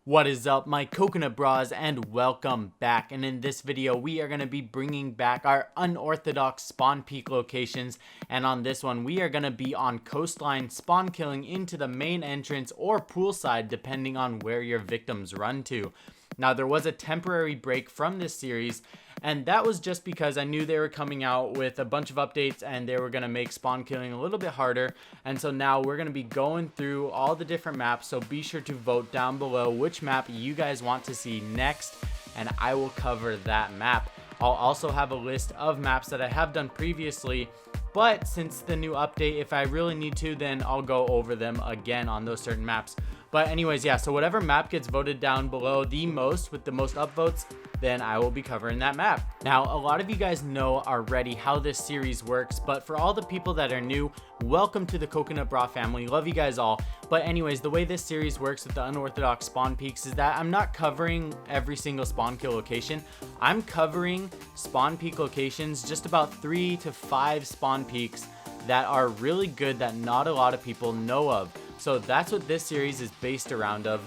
What is up, my coconut bras, and welcome back. And in this video we are going to be bringing back our unorthodox spawn peak locations, and on this one we are going to be on Coastline, spawn killing into the main entrance or poolside depending on where your victims run to. Now, there was a temporary break from this series, and that was just because I knew they were coming out with a bunch of updates and they were going to make spawn killing a little bit harder. And so now we're going to be going through all the different maps, so be sure to vote down below which map you guys want to see next, and I will cover that map. I'll also have a list of maps that I have done previously, but since the new update, if I really need to, then I'll go over them again on those certain maps. But anyways, yeah, so whatever map gets voted down below the most with the most upvotes, then I will be covering that map. Now, a lot of you guys know already how this series works, but for all the people that are new, welcome to the Coconut Bra family. Love you guys all. But anyways, the way this series works with the unorthodox spawn peaks is that I'm not covering every single spawn kill location. I'm covering spawn peak locations, just about 3 to 5 spawn peaks that are really good that not a lot of people know of. So that's what this series is based around of.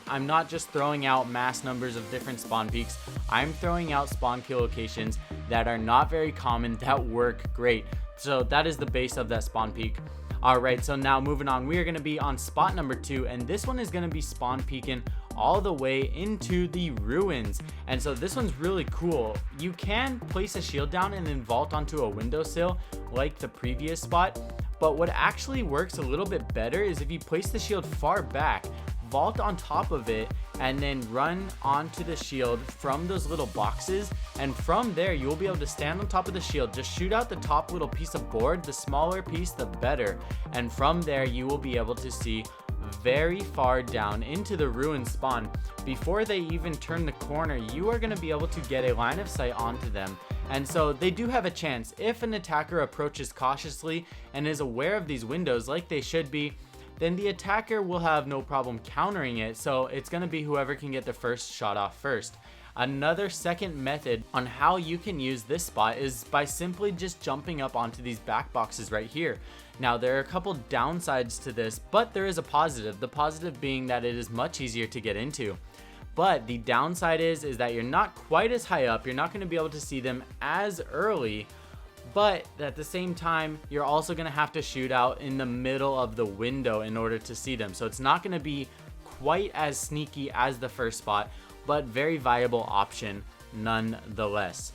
I'm not just throwing out mass numbers of different spawn peaks. I'm throwing out spawn kill locations that are not very common that work great. So that is the base of that spawn peak. Alright, so now moving on, we are going to be on spot number 2, and this one is going to be spawn peeking all the way into the ruins. And so this one's really cool. You can place a shield down and then vault onto a windowsill like the previous spot, but what actually works a little bit better is if you place the shield far back, vault on top of it, and then run onto the shield from those little boxes, and from there you will be able to stand on top of the shield, just shoot out the top little piece of board. The smaller piece the better, and from there you will be able to see very far down into the ruin spawn. Before they even turn the corner, you are going to be able to get a line of sight onto them. And so they do have a chance. If an attacker approaches cautiously and is aware of these windows like they should be, then the attacker will have no problem countering it. So it's going to be whoever can get the first shot off first. Another second method on how you can use this spot is by simply just jumping up onto these back boxes right here. Now, there are a couple downsides to this, but there is a positive. The positive being that it is much easier to get into. But the downside is that you're not quite as high up. You're not going to be able to see them as early, but at the same time, you're also going to have to shoot out in the middle of the window in order to see them. So it's not going to be quite as sneaky as the first spot, but very viable option nonetheless.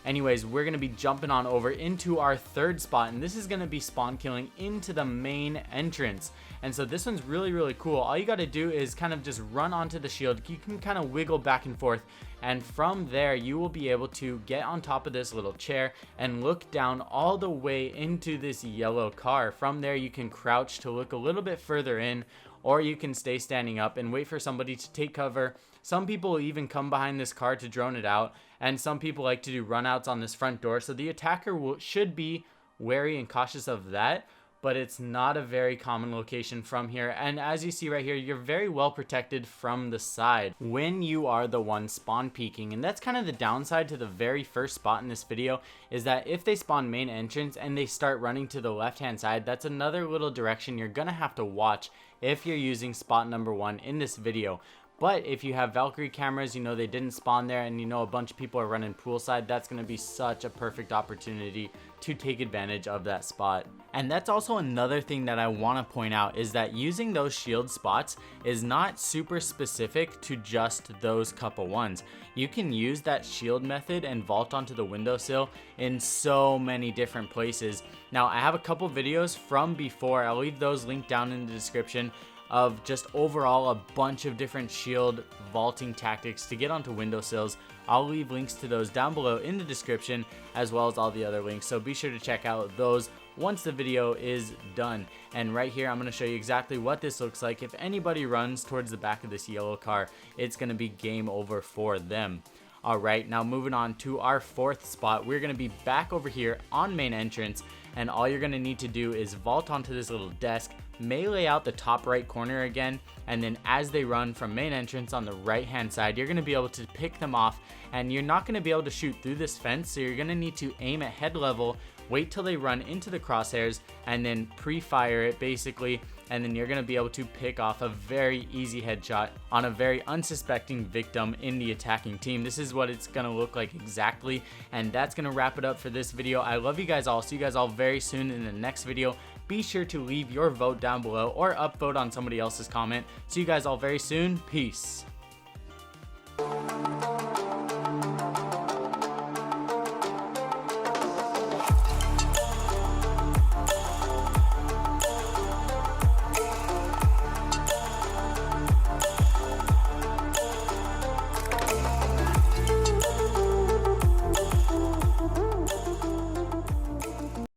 Anyways, we're going to be jumping on over into our third spot, and this is going to be spawn killing into the main entrance. And so this one's really cool. All you got to do is kind of just run onto the shield. You can kind of wiggle back and forth, and from there you will be able to get on top of this little chair and look down all the way into this yellow car. From there you can crouch to look a little bit further in, or you can stay standing up and wait for somebody to take cover. Some people will even come behind this car to drone it out, and some people like to do runouts on this front door. So the attacker should be wary and cautious of that, but it's not a very common location from here. And as you see right here, you're very well protected from the side when you are the one spawn peeking. And that's kind of the downside to the very first spot in this video, is that if they spawn main entrance and they start running to the left hand side, that's another little direction you're gonna have to watch if you're using spot number 1 in this video. But if you have Valkyrie cameras, you know they didn't spawn there, and you know a bunch of people are running poolside, that's going to be such a perfect opportunity to take advantage of that spot. And that's also another thing that I want to point out, is that using those shield spots is not super specific to just those couple ones. You can use that shield method and vault onto the windowsill in so many different places. Now, I have a couple videos from before. I'll leave those linked down in the description, of just overall a bunch of different shield vaulting tactics to get onto windowsills. I'll leave links to those down below in the description, as well as all the other links, so be sure to check out those once the video is done. And right here I'm going to show you exactly what this looks like. If anybody runs towards the back of this yellow car, it's going to be game over for them. Alright, now moving on to our fourth spot, we're going to be back over here on main entrance, and all you're going to need to do is vault onto this little desk, melee out the top right corner again, and then as they run from main entrance on the right hand side, you're going to be able to pick them off, and you're not going to be able to shoot through this fence, so you're going to need to aim at head level, wait till they run into the crosshairs, and then pre-fire it basically, and then you're going to be able to pick off a very easy headshot on a very unsuspecting victim in the attacking team. This is what it's going to look like exactly, and that's going to wrap it up for this video. I love you guys all. See you guys all very soon in the next video. Be sure to leave your vote down below or upvote on somebody else's comment. See you guys all very soon. Peace.